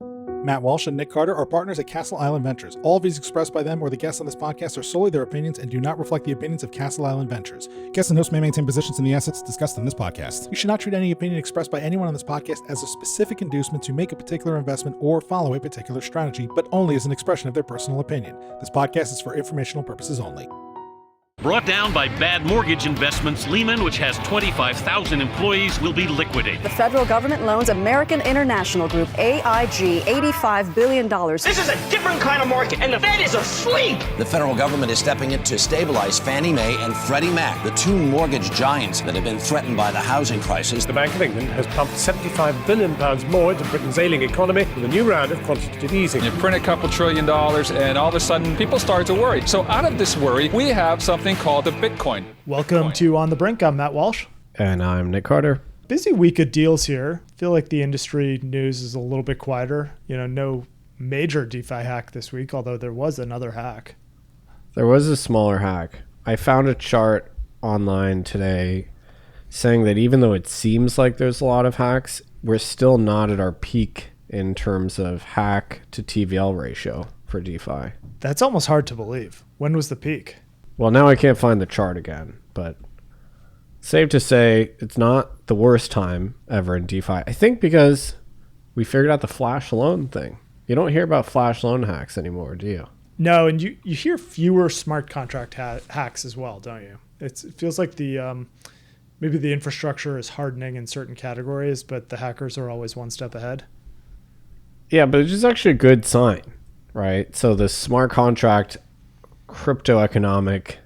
Matt Walsh and Nick Carter are partners at Castle Island Ventures. All views expressed by them or the guests on this podcast are solely their opinions and do not reflect the opinions of Castle Island Ventures. Guests and hosts may maintain positions in the assets discussed in this podcast. You should not treat any opinion expressed by anyone on this podcast as a specific inducement to make a particular investment or follow a particular strategy, but only as an expression of their personal opinion. This podcast is for informational purposes only. Brought down by bad mortgage investments, Lehman, which has 25,000 employees, will be liquidated. The federal government loans American International Group, AIG, $85 billion. This is a different kind of market, and the Fed is asleep. The federal government is stepping in to stabilize Fannie Mae and Freddie Mac, the two mortgage giants that have been threatened by the housing crisis. The Bank of England has pumped £75 billion more into Britain's ailing economy with a new round of quantitative easing. You print a couple $1 trillion, and all of a sudden, people start to worry. So out of this worry, we have something called the Bitcoin. Welcome to On the Brink. I'm Matt Walsh. And I'm Nick Carter. Busy week of deals here. Feel like the industry news is a little bit quieter. No major DeFi hack this week, although there was another hack. There was a smaller hack. I found a chart online today saying that even though it seems like there's a lot of hacks, we're still not at our peak in terms of hack to TVL ratio for DeFi. That's almost hard to believe. When was the peak? Well, now I can't find the chart again, but safe to say it's not the worst time ever in DeFi. I think because we figured out the flash loan thing. You don't hear about flash loan hacks anymore, do you? No, and you hear fewer smart contract hacks as well, don't you? It feels like the maybe the infrastructure is hardening in certain categories, but the hackers are always one step ahead. Yeah, but it's just actually a good sign, right? So the smart contract crypto economic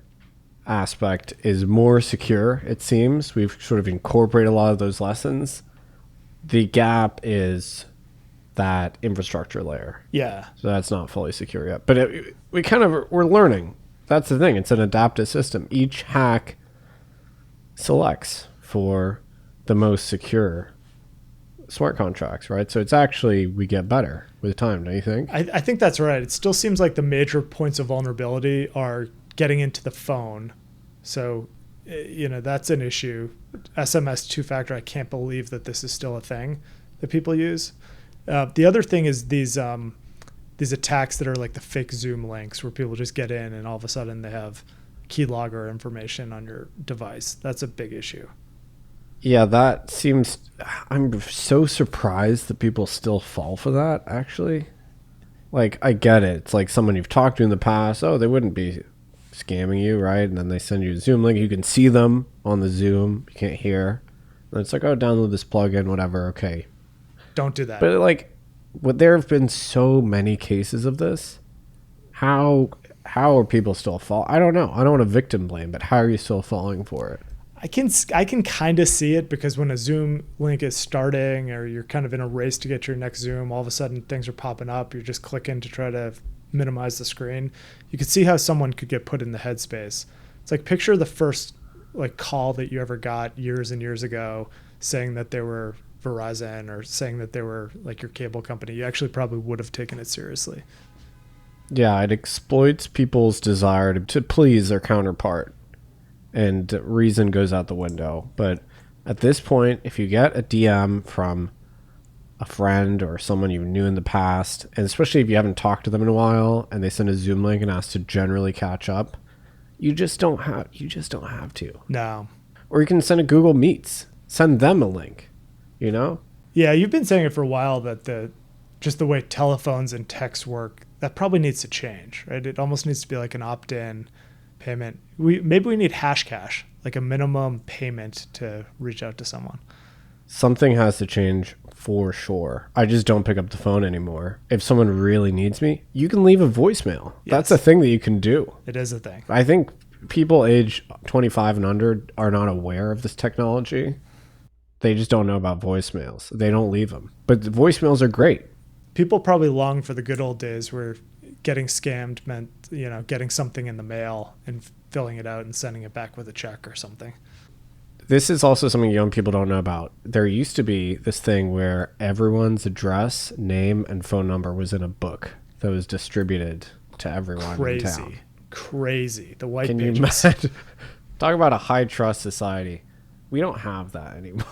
aspect is more secure, it seems. We've sort of incorporated a lot of those lessons. The gap is that infrastructure layer. Yeah. So that's not fully secure yet. But we're learning. That's the thing. It's an adaptive system. Each hack selects for the most secure smart contracts, right? So it's actually, we get better with time, don't you think? I think that's right. It still seems like the major points of vulnerability are getting into the phone. So, that's an issue. SMS two-factor, I can't believe that this is still a thing that people use. The other thing is these attacks that are like the fake Zoom links where people just get in and all of a sudden they have keylogger information on your device. That's a big issue. Yeah, that seems... I'm so surprised that people still fall for that, actually. Like, I get it. It's like someone you've talked to in the past. Oh, they wouldn't be scamming you, right? And then they send you a Zoom link. You can see them on the Zoom. You can't hear. And it's like, oh, download this plugin, whatever. Okay. Don't do that. But, there have been so many cases of this. How are people still fall? I don't know. I don't want to victim blame, but how are you still falling for it? I can kind of see it because when a Zoom link is starting or you're kind of in a race to get your next Zoom, all of a sudden things are popping up. You're just clicking to try to minimize the screen. You could see how someone could get put in the headspace. It's like picture the first call that you ever got years and years ago saying that they were Verizon or saying that they were your cable company. You actually probably would have taken it seriously. Yeah, it exploits people's desire to please their counterpart. And reason goes out the window. But at this point, if you get a DM from a friend or someone you knew in the past, and especially if you haven't talked to them in a while, and they send a Zoom link and ask to generally catch up, you just don't have to. No. Or you can send a Google Meets. Send them a link, Yeah, you've been saying it for a while that just the way telephones and texts work, that probably needs to change, right? It almost needs to be like an opt-in payment. Maybe we need hash cash, like a minimum payment to reach out to someone. Something has to change for sure. I just don't pick up the phone anymore. If someone really needs me, you can leave a voicemail. Yes. That's a thing that you can do. It is a thing. I think people age 25 and under are not aware of this technology. They just don't know about voicemails. They don't leave them. But the voicemails are great. People probably long for the good old days where getting scammed meant, getting something in the mail and filling it out and sending it back with a check or something. This is also something young people don't know about. There used to be this thing where everyone's address, name, and phone number was in a book that was distributed to everyone in town. Crazy. The white Can pages. you imagine? Talk about a high trust society. We don't have that anymore.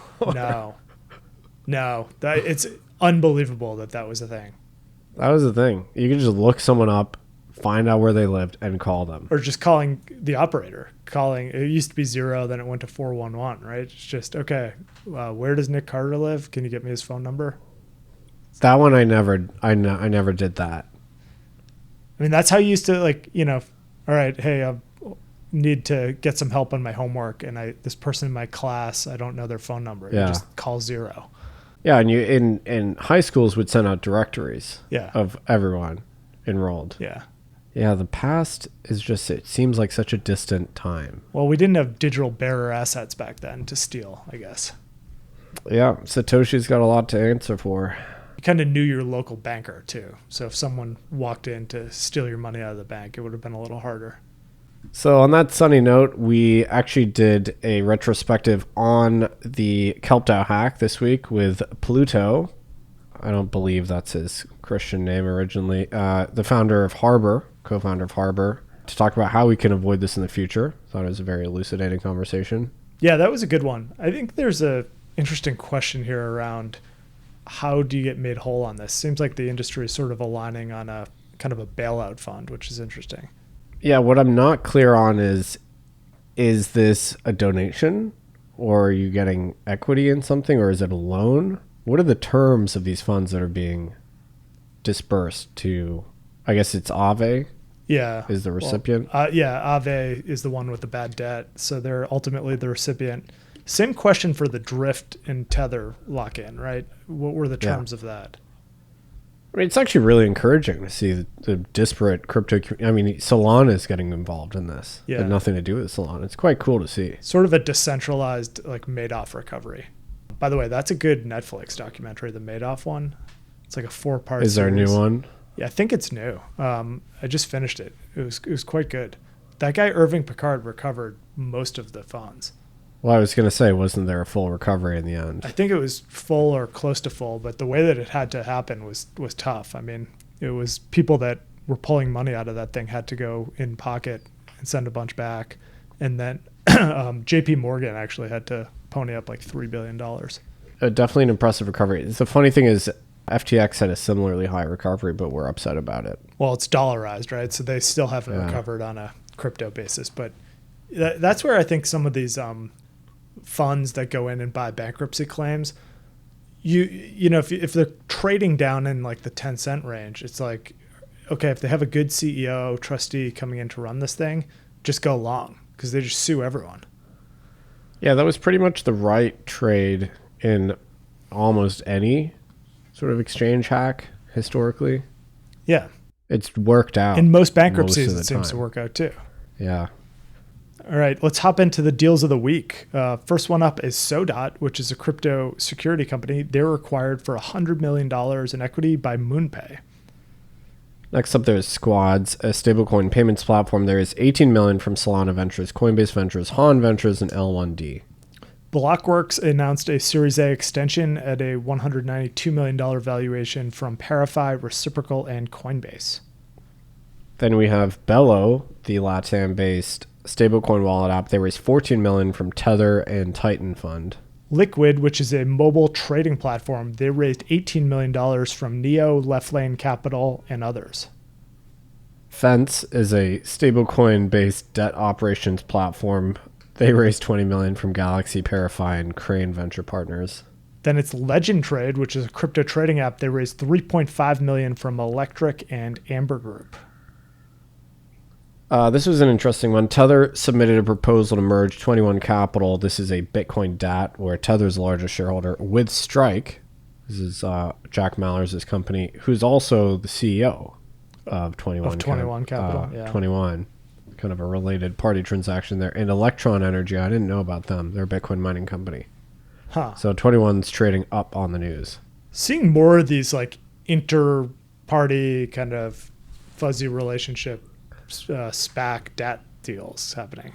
No. It's unbelievable that was a thing. That was the thing. You could just look someone up, find out where they lived, and call them. Or just calling the operator. It used to be 0, then it went to 411, right? It's just, okay, where does Nick Carter live? Can you get me his phone number? That one I never did that. I mean, that's how you used to, like, you know, all right, hey, I need to get some help on my homework, and this person in my class, I don't know their phone number. Yeah. You just call 0. Yeah, and you in high schools would send out directories Yeah. of everyone enrolled. Yeah. Yeah, the past is just, it seems like such a distant time. Well, we didn't have digital bearer assets back then to steal, I guess. Yeah, Satoshi's got a lot to answer for. You kind of knew your local banker, too. So if someone walked in to steal your money out of the bank, it would have been a little harder. So on that sunny note, we actually did a retrospective on the KelpDAO hack this week with Pluto. I don't believe that's his Christian name originally. The founder of Harbor, co-founder of Harbor, to talk about how we can avoid this in the future. Thought it was a very elucidating conversation. Yeah, that was a good one. I think there's a interesting question here around how do you get made whole on this? Seems like the industry is sort of aligning on a kind of a bailout fund, which is interesting. Yeah, what I'm not clear on is this a donation, or are you getting equity in something, or is it a loan? What are the terms of these funds that are being dispersed to? I guess it's Aave. Yeah. Is the recipient? Yeah, Aave is the one with the bad debt. So they're ultimately the recipient. Same question for the Drift and Tether lock-in, right? What were the terms of that? I mean, it's actually really encouraging to see the disparate crypto. I mean, Solana is getting involved in this. Yeah. It had nothing to do with Solana. It's quite cool to see. Sort of a decentralized, like, Madoff recovery. By the way, that's a good Netflix documentary, the Madoff one. It's like a 4-part Is there series. a new one? Yeah, I think it's new. I just finished it. It was quite good. That guy Irving Picard recovered most of the funds. Well, I was going to say, wasn't there a full recovery in the end? I think it was full or close to full, but the way that it had to happen was tough. I mean, it was people that were pulling money out of that thing had to go in pocket and send a bunch back. And then JP Morgan actually had to pony up like $3 billion. Definitely an impressive recovery. The funny thing is FTX had a similarly high recovery, but we're upset about it. Well, it's dollarized, right? So they still haven't recovered on a crypto basis. But that's where I think some of these funds that go in and buy bankruptcy claims, you know, if they're trading down in like the 10-cent range, it's like, okay, if they have a good CEO, trustee coming in to run this thing, just go long because they just sue everyone. Yeah, that was pretty much the right trade in almost any sort of exchange hack historically. Yeah. It's worked out. In most bankruptcies, it seems to work out too. Yeah. All right, let's hop into the deals of the week. First one up is Sodot, which is a crypto security company. They were acquired for $100 million in equity by MoonPay. Next up, there's Squads, a stablecoin payments platform. There is $18 million from Solana Ventures, Coinbase Ventures, Han Ventures, and L1D. Blockworks announced a Series A extension at a $192 million valuation from Parify, Reciprocal, and Coinbase. Then we have Bello, the LATAM-based stablecoin wallet app. They raised $14 million from Tether and Titan Fund. Liquid, which is a mobile trading platform, they raised $18 million from Neo, Left Lane Capital, and others. Fence is a stablecoin-based debt operations platform. They raised $20 million from Galaxy, Parify, and Crane Venture Partners. Then it's Legend Trade, which is a crypto trading app. They raised $3.5 million from Electric and Amber Group. This was an interesting one. Tether submitted a proposal to merge 21 Capital. This is a Bitcoin DAT, where Tether's largest shareholder, with Strike. This is Jack Mallers' company, who's also the CEO of 21. Of 21 Capital, yeah. 21. Kind of a related party transaction there. And Electron Energy, I didn't know about them. They're a Bitcoin mining company. Huh. So 21's trading up on the news. Seeing more of these like inter-party kind of fuzzy relationship SPAC DAT deals happening.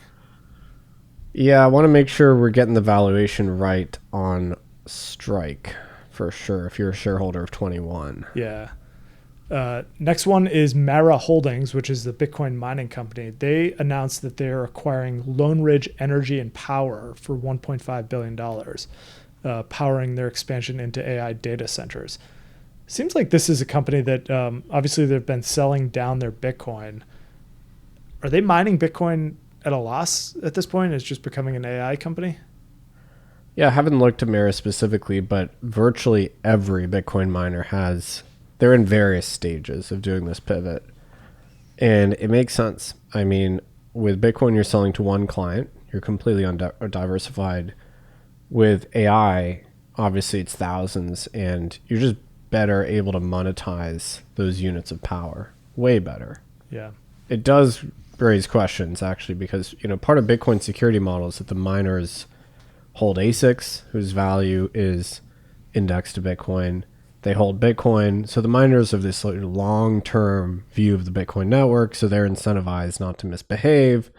Yeah, I want to make sure we're getting the valuation right on Strike for sure if you're a shareholder of 21. Yeah. Next one is Mara Holdings, which is the Bitcoin mining company. They announced that they're acquiring Lone Ridge Energy and Power for $1.5 billion, powering their expansion into AI data centers. Seems like this is a company that obviously they've been selling down their Bitcoin. Are they mining Bitcoin at a loss at this point? It's just becoming an AI company? Yeah, I haven't looked at Mara specifically, but virtually every Bitcoin miner they're in various stages of doing this pivot. And it makes sense. I mean, with Bitcoin, you're selling to one client. You're completely diversified. With AI, obviously it's thousands, and you're just better able to monetize those units of power. Way better. Yeah. It does raise questions, actually, because part of Bitcoin security model is that the miners hold ASICs, whose value is indexed to Bitcoin. They hold Bitcoin. So the miners have this long-term view of the Bitcoin network, so they're incentivized not to misbehave,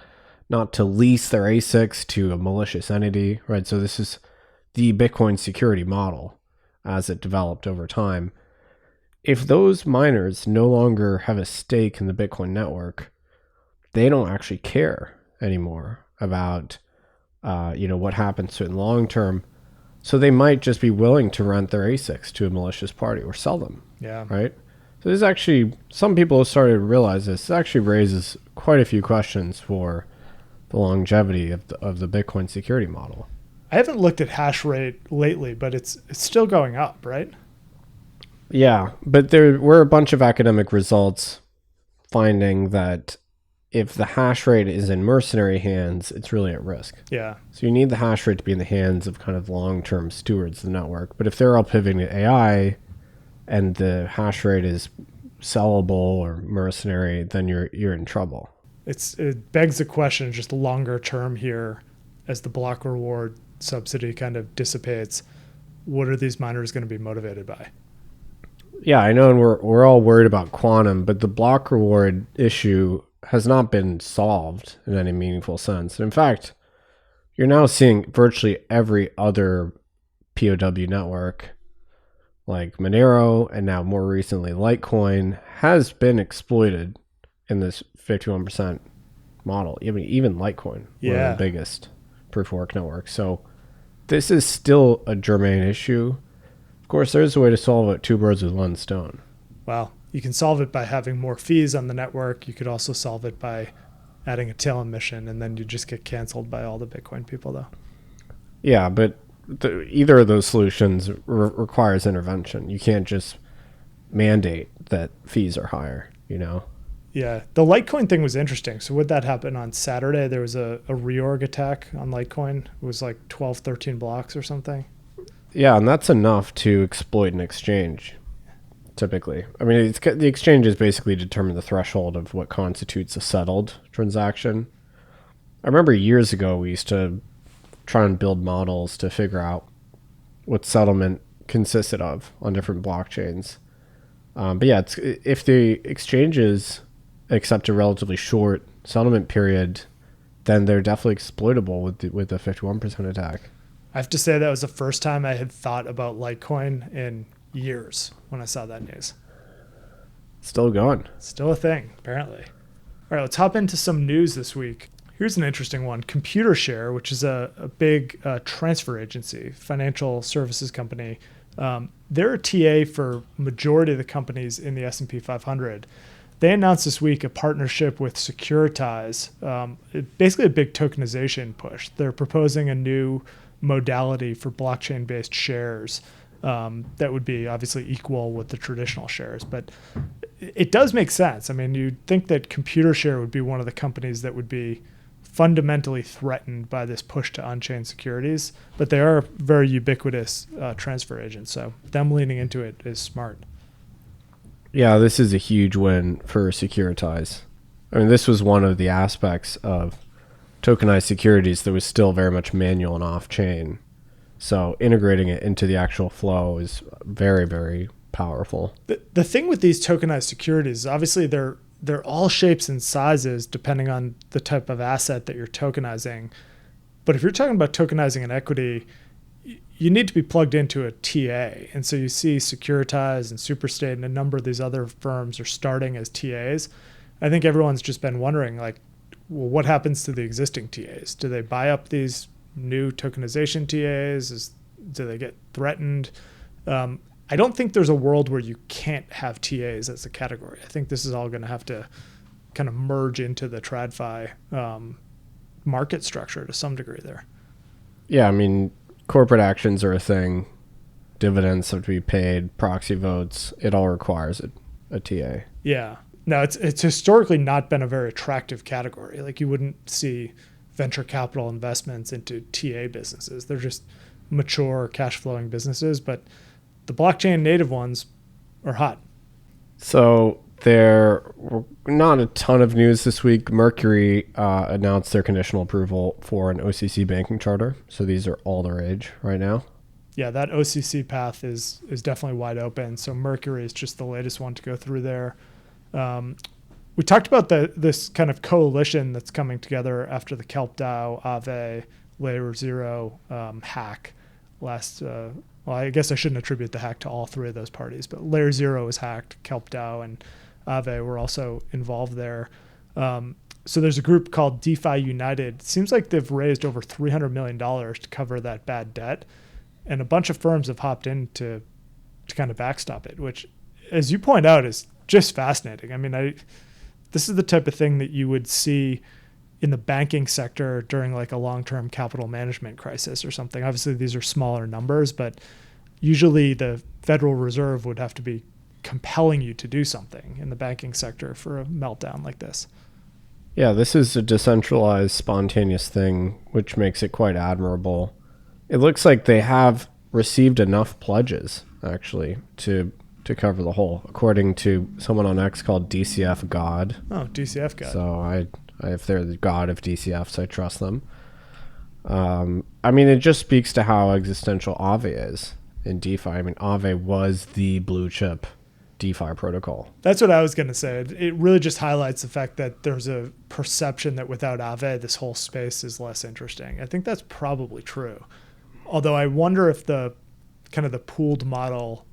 not to lease their ASICs to a malicious entity, right? So this is the Bitcoin security model as it developed over time. If those miners no longer have a stake in the Bitcoin network, they don't actually care anymore about what happens to it in the long term. So they might just be willing to rent their ASICs to a malicious party or sell them. Yeah. Right? So this actually, some people have started to realize this. It actually raises quite a few questions for the longevity of the Bitcoin security model. I haven't looked at hash rate lately, but it's still going up, right? Yeah, but there were a bunch of academic results finding that if the hash rate is in mercenary hands, it's really at risk. Yeah. So you need the hash rate to be in the hands of kind of long-term stewards of the network. But if they're all pivoting to AI and the hash rate is sellable or mercenary, then you're in trouble. It begs the question, just longer term here, as the block reward subsidy kind of dissipates, what are these miners going to be motivated by? Yeah, I know, and we're all worried about quantum, but the block reward issue has not been solved in any meaningful sense. And in fact, you're now seeing virtually every other PoW network, like Monero and now more recently Litecoin, has been exploited in this 51% model. I mean, even Litecoin, one of the biggest proof of work networks. So this is still a germane issue. Of course, there's a way to solve it, two birds with one stone. Well, you can solve it by having more fees on the network. You could also solve it by adding a tail emission, and then you just get canceled by all the Bitcoin people, though. Yeah, but either of those solutions requires intervention. You can't just mandate that fees are higher, Yeah, the Litecoin thing was interesting. So would that happen on Saturday? There was a reorg attack on Litecoin. It was like 12, 13 blocks or something. Yeah, and that's enough to exploit an exchange, typically. I mean, the exchanges basically determine the threshold of what constitutes a settled transaction. I remember years ago we used to try and build models to figure out what settlement consisted of on different blockchains. But yeah, if the exchanges accept a relatively short settlement period, then they're definitely exploitable with the 51% attack. I have to say that was the first time I had thought about Litecoin in years when I saw that news. Still going. Still a thing, apparently. All right, let's hop into some news this week. Here's an interesting one. Computershare, which is a big transfer agency, financial services company. They're a TA for majority of the companies in the S&P 500. They announced this week a partnership with Securitize, basically a big tokenization push. They're proposing a new modality for blockchain-based shares that would be obviously equal with the traditional shares. But it does make sense. I mean, you'd think that Computershare would be one of the companies that would be fundamentally threatened by this push to on-chain securities, but they are very ubiquitous transfer agents. So them leaning into it is smart. Yeah, this is a huge win for Securitize. I mean, this was one of the aspects of tokenized securities that was still very much manual and off-chain. So integrating it into the actual flow is very, very powerful. The thing with these tokenized securities is obviously they're all shapes and sizes depending on the type of asset that you're tokenizing. But if you're talking about tokenizing an equity, you need to be plugged into a TA. And so you see Securitize and Superstate and a number of these other firms are starting as TAs. I think everyone's just been wondering, like, well, what happens to the existing TAs? Do they buy up these new tokenization TAs? Do they get threatened? I don't think there's a world where you can't have TAs as a category. I think this is all going to have to kind of merge into the TradFi market structure to some degree there. Yeah, I mean, corporate actions are a thing. Dividends have to be paid, proxy votes. It all requires a TA. Yeah. No, it's historically not been a very attractive category. Like, you wouldn't see venture capital investments into TA businesses. They're just mature cash flowing businesses, but the blockchain native ones are hot. So there were not a ton of news this week. Mercury announced their conditional approval for an OCC banking charter. So these are all the rage right now. Yeah, that OCC path is definitely wide open. So Mercury is just the latest one to go through there. We talked about this kind of coalition that's coming together after the KelpDAO Aave Layer 0 hack last. Well, I guess I shouldn't attribute the hack to all three of those parties, but Layer 0 was hacked. KelpDAO and Aave were also involved there. So there's a group called DeFi United. It seems like they've raised over $300 million to cover that bad debt. And a bunch of firms have hopped in to kind of backstop it, which, as you point out, is just fascinating. I mean, this is the type of thing that you would see in the banking sector during like a long-term capital management crisis or something. Obviously, these are smaller numbers, but usually the Federal Reserve would have to be compelling you to do something in the banking sector for a meltdown like this. Yeah, this is a decentralized, spontaneous thing, which makes it quite admirable. It looks like they have received enough pledges, actually, to cover the whole, according to someone on X called DCF God. Oh, DCF God. So if they're the god of DCFs, I trust them. I mean, it just speaks to how existential Aave is in DeFi. I mean, Aave was the blue chip DeFi protocol. That's what I was going to say. It really just highlights the fact that there's a perception that without Aave, this whole space is less interesting. I think that's probably true. Although I wonder if the kind of the pooled model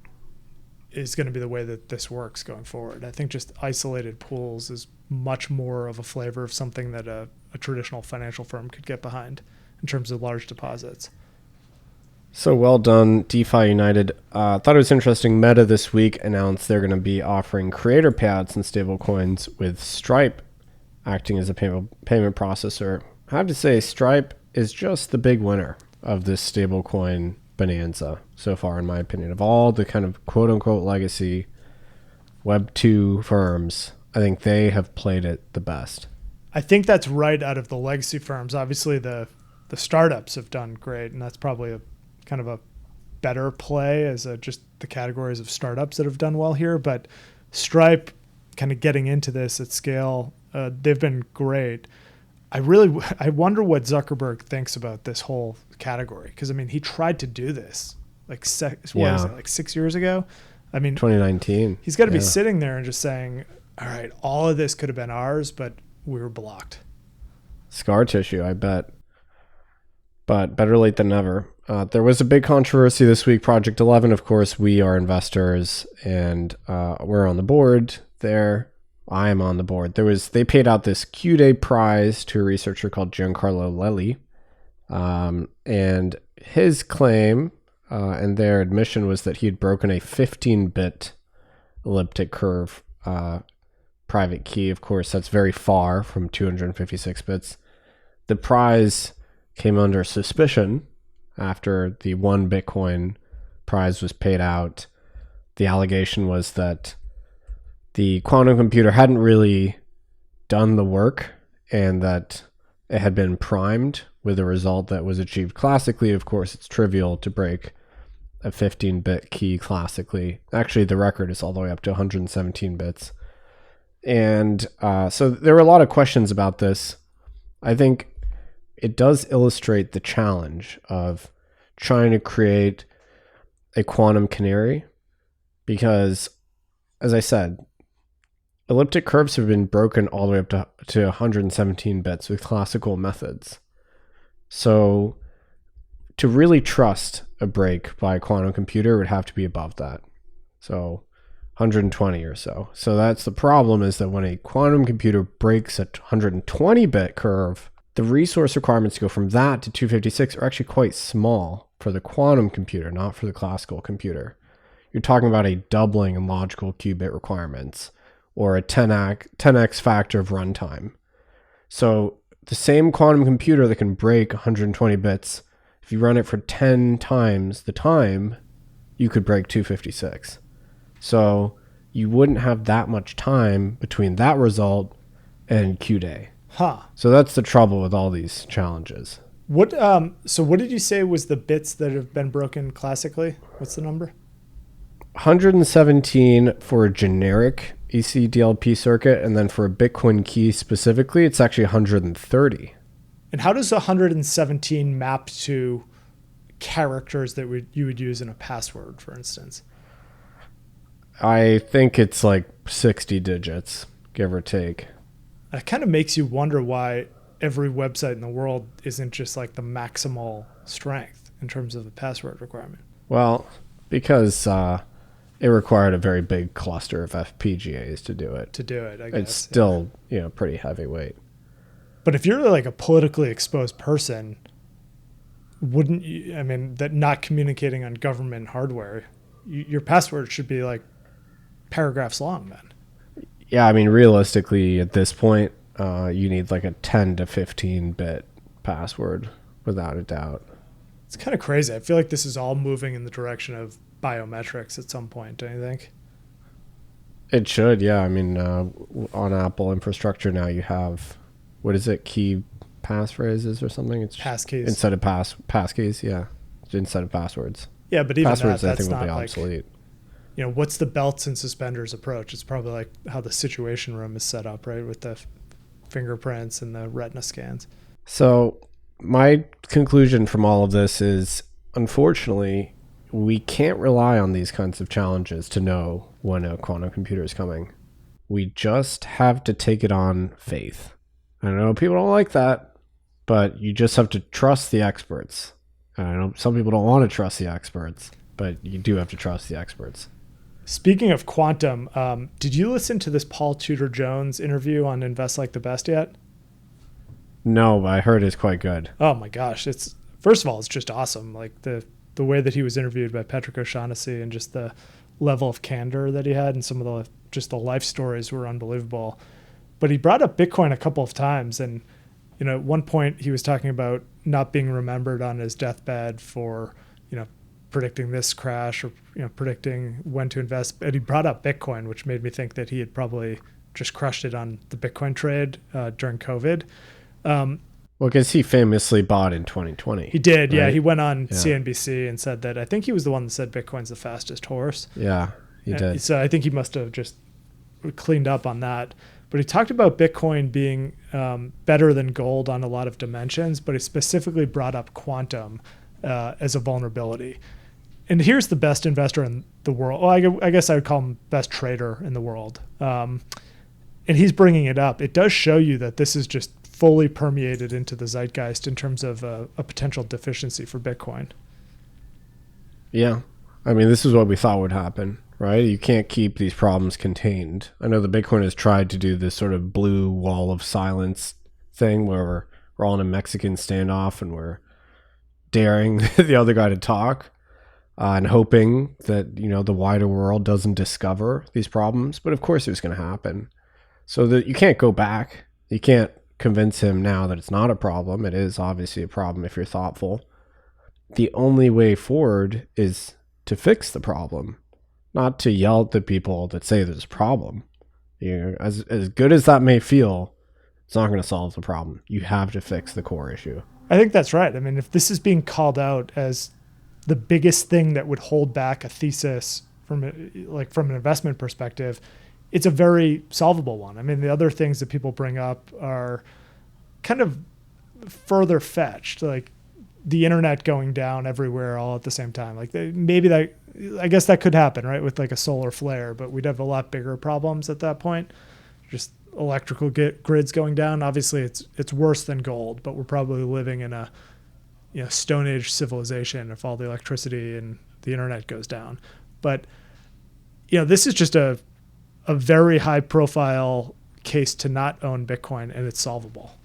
is going to be the way that this works going forward. I think just isolated pools is much more of a flavor of something that a traditional financial firm could get behind in terms of large deposits. So well done, DeFi United. Thought it was interesting. Meta this week announced they're going to be offering creator payouts and stablecoins with Stripe acting as a payment processor. I have to say, Stripe is just the big winner of this stablecoin bonanza so far, in my opinion. Of all the kind of quote-unquote legacy Web 2 firms, I think they have played it the best. I think that's right out of the legacy firms. Obviously, the startups have done great, and that's probably a kind of a better play as just the categories of startups that have done well here. But Stripe kind of getting into this at scale, they've been great. I wonder what Zuckerberg thinks about this whole category, because I mean, he tried to do this like 6 years ago. I mean, 2019. He's got to be sitting there and just saying, "All right, all of this could have been ours, but we were blocked." Scar tissue, I bet. But better late than never. There was a big controversy this week. Project 11, of course, we are investors, and we're on the board there. I am on the board. They paid out this Q-Day prize to a researcher called Giancarlo Lelli. And his claim and their admission was that he had broken a 15-bit elliptic curve private key. Of course, that's very far from 256 bits. The prize came under suspicion after the 1 Bitcoin prize was paid out. The allegation was that the quantum computer hadn't really done the work and that it had been primed with a result that was achieved classically. Of course, it's trivial to break a 15-bit key classically. Actually, the record is all the way up to 117 bits. And so there were a lot of questions about this. I think it does illustrate the challenge of trying to create a quantum canary because, as I said, elliptic curves have been broken all the way up to 117 bits with classical methods. So to really trust a break by a quantum computer would have to be above that. So 120 or so. So that's the problem, is that when a quantum computer breaks a 120-bit curve, the resource requirements to go from that to 256 are actually quite small for the quantum computer, not for the classical computer. you're talking about a doubling in logical qubit requirements or a 10x factor of runtime. So the same quantum computer that can break 120 bits, if you run it for 10 times the time, you could break 256. So you wouldn't have that much time between that result and Q-Day. So that's the trouble with all these challenges. So what did you say was the bits that have been broken classically? What's the number? 117 for a generic ECDLP circuit, and then for a Bitcoin key specifically, it's actually 130. And how does 117 map to characters that you would use in a password, for instance? I think it's like 60 digits, give or take. It kind of makes you wonder why every website in the world isn't just like the maximal strength in terms of the password requirement. Well, because it required a very big cluster of FPGAs to do it. I guess. It's still, pretty heavyweight. But if you're like a politically exposed person, wouldn't you, that not communicating on government hardware, your password should be like paragraphs long then. Yeah, realistically at this point, you need like a 10 to 15 bit password without a doubt. It's kind of crazy. I feel like this is all moving in the direction of biometrics at some point, don't you think? It should, yeah. On Apple infrastructure now you have, what is it, key passphrases or something? It's passkeys. Instead of passkeys, yeah. Instead of passwords. Yeah, but even passwords, that's I think, not will be like, obsolete. What's the belts and suspenders approach? It's probably like how the Situation Room is set up, right? With the fingerprints and the retina scans. So my conclusion from all of this is, unfortunately, we can't rely on these kinds of challenges to know when a quantum computer is coming. We just have to take it on faith. I know people don't like that, but you just have to trust the experts. I know some people don't want to trust the experts, but you do have to trust the experts. Speaking of quantum, did you listen to this Tudor Jones interview on Invest Like the Best yet? No, but I heard it's quite good. Oh my gosh. First of all, it's just awesome. Like the way that he was interviewed by Patrick O'Shaughnessy and just the level of candor that he had and some of the life stories were unbelievable. But he brought up Bitcoin a couple of times. And, at one point he was talking about not being remembered on his deathbed for, predicting this crash or, predicting when to invest. And he brought up Bitcoin, which made me think that he had probably just crushed it on the Bitcoin trade during COVID. Well, because he famously bought in 2020. He did, right? yeah. He went on CNBC and said that, I think he was the one that said Bitcoin's the fastest horse. Yeah, he did. So I think he must have just cleaned up on that. But he talked about Bitcoin being better than gold on a lot of dimensions, but he specifically brought up quantum as a vulnerability. And here's the best investor in the world. Well, I guess I would call him best trader in the world. And he's bringing it up. It does show you that this is just fully permeated into the zeitgeist in terms of a potential deficiency for Bitcoin. Yeah. This is what we thought would happen, right? You can't keep these problems contained. I know the Bitcoin has tried to do this sort of blue wall of silence thing where we're all in a Mexican standoff and we're daring the other guy to talk and hoping that, the wider world doesn't discover these problems. But of course it was going to happen. So that you can't go back. You can't convince him now that it's not a problem. It is obviously a problem if you're thoughtful. The only way forward is to fix the problem, not to yell at the people that say there's a problem. As good as that may feel, it's not going to solve the problem. You have to fix the core issue. I think that's right. If this is being called out as the biggest thing that would hold back a thesis from an investment perspective, it's a very solvable one. The other things that people bring up are kind of further fetched, like the internet going down everywhere all at the same time. I guess that could happen, right? With like a solar flare, but we'd have a lot bigger problems at that point. Just electrical grids going down. Obviously it's worse than gold, but we're probably living in a Stone Age civilization if all the electricity and the internet goes down. But this is just a very high profile case to not own Bitcoin, and it's solvable.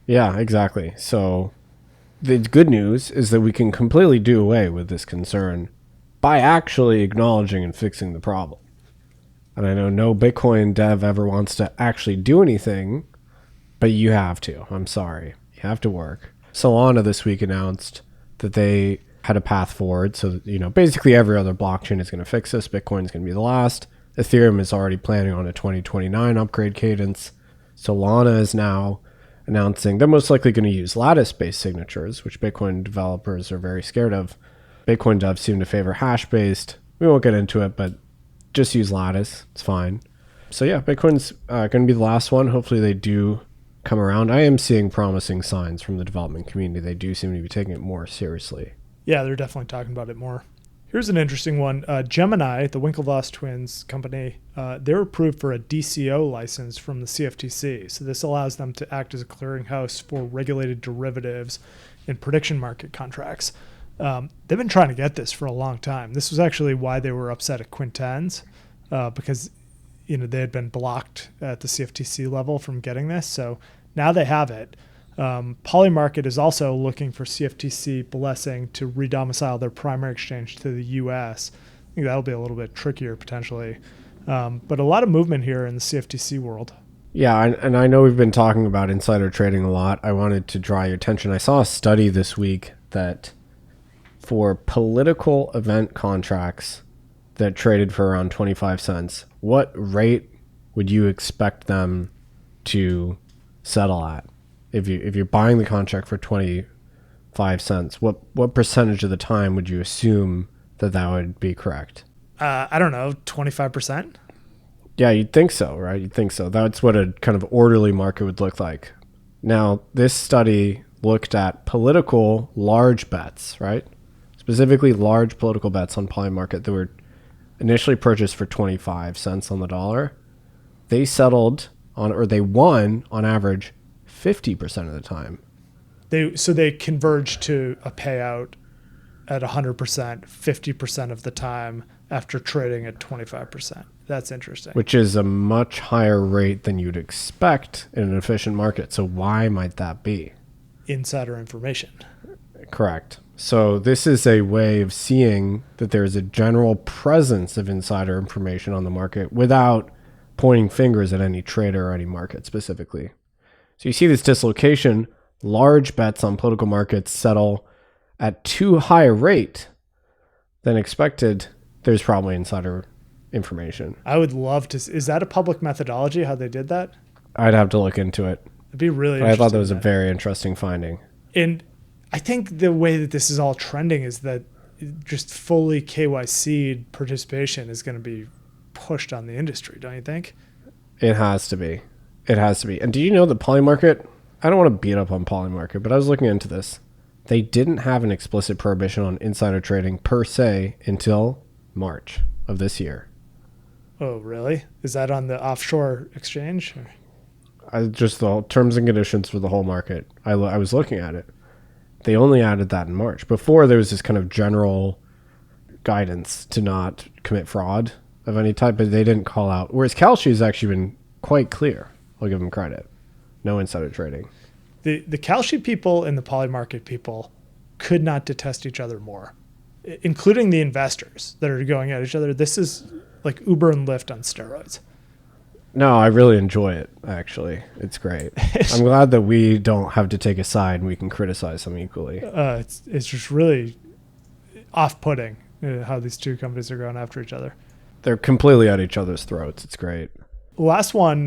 Yeah, exactly. So the good news is that we can completely do away with this concern by actually acknowledging and fixing the problem. And I know no Bitcoin dev ever wants to actually do anything, but you have to. I'm sorry. You have to work. Solana this week announced that they had a path forward. So, basically every other blockchain is going to fix this. Bitcoin is going to be the last. Ethereum is already planning on a 2029 upgrade cadence. Solana is now announcing they're most likely going to use lattice-based signatures, which Bitcoin developers are very scared of. Bitcoin devs seem to favor hash-based. We won't get into it, but just use lattice. It's fine. So yeah, Bitcoin's going to be the last one. Hopefully they do come around. I am seeing promising signs from the development community. They do seem to be taking it more seriously. Yeah, they're definitely talking about it more. Here's an interesting one. Gemini, the Winklevoss twins company, they're approved for a DCO license from the CFTC. So this allows them to act as a clearinghouse for regulated derivatives and prediction market contracts. They've been trying to get this for a long time. This was actually why they were upset at Quintens, because they had been blocked at the CFTC level from getting this. So now they have it. Polymarket is also looking for CFTC blessing to redomicile their primary exchange to the US. I think that'll be a little bit trickier potentially. But a lot of movement here in the CFTC world. Yeah, and I know we've been talking about insider trading a lot. I wanted to draw your attention. I saw a study this week that for political event contracts that traded for around 25 cents, what rate would you expect them to settle at? If you're buying the contract for 25 cents, what percentage of the time would you assume that would be correct? I don't know, 25%? Yeah, you'd think so, right? You'd think so. That's what a kind of orderly market would look like. Now, this study looked at political large bets, right? Specifically large political bets on Polymarket that were initially purchased for 25 cents on the dollar. They settled on, or they won on average 50% of the time. They converged to a payout at 100%, 50% of the time after trading at 25%. That's interesting. Which is a much higher rate than you'd expect in an efficient market. So why might that be? Insider information. Correct. So this is a way of seeing that there is a general presence of insider information on the market without pointing fingers at any trader or any market specifically. So you see this dislocation, large bets on political markets settle at too high a rate than expected. There's probably insider information. I would love to. Is that a public methodology, how they did that? I'd have to look into it. It'd be really interesting. I thought that was a very interesting finding. And I think the way that this is all trending is that just fully KYC'd participation is going to be pushed on the industry, don't you think? It has to be. It has to be. And do you know that Polymarket, I don't want to beat up on Polymarket, but I was looking into this. They didn't have an explicit prohibition on insider trading per se until March of this year. Oh, really? Is that on the offshore exchange? Just the terms and conditions for the whole market. I was looking at it. They only added that in March. Before, there was this kind of general guidance to not commit fraud of any type, but they didn't call out. Whereas Kalshi has actually been quite clear. I'll give them credit. No insider trading. The Kalshi people and the Polymarket people could not detest each other more, including the investors that are going at each other. This is like Uber and Lyft on steroids. No, I really enjoy it, actually. It's great. I'm glad that we don't have to take a side and we can criticize them equally. It's just really off-putting how these two companies are going after each other. They're completely at each other's throats. It's great. Last one,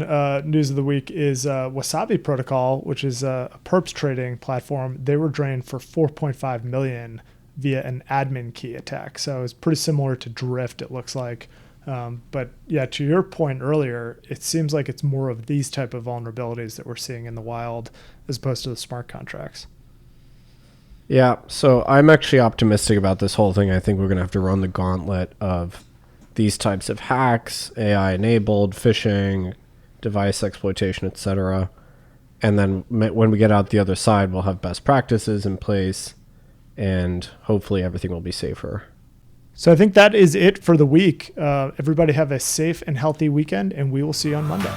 news of the week, is Wasabi Protocol, which is a perps trading platform. They were drained for $4.5 million via an admin key attack. So it's pretty similar to Drift, it looks like. But yeah, to your point earlier, it seems like it's more of these type of vulnerabilities that we're seeing in the wild as opposed to the smart contracts. Yeah, so I'm actually optimistic about this whole thing. I think we're going to have to run the gauntlet of these types of hacks, AI-enabled, phishing, device exploitation, etc. And then when we get out the other side, we'll have best practices in place, and hopefully everything will be safer. So I think that is it for the week. Everybody have a safe and healthy weekend, and we will see you on Monday.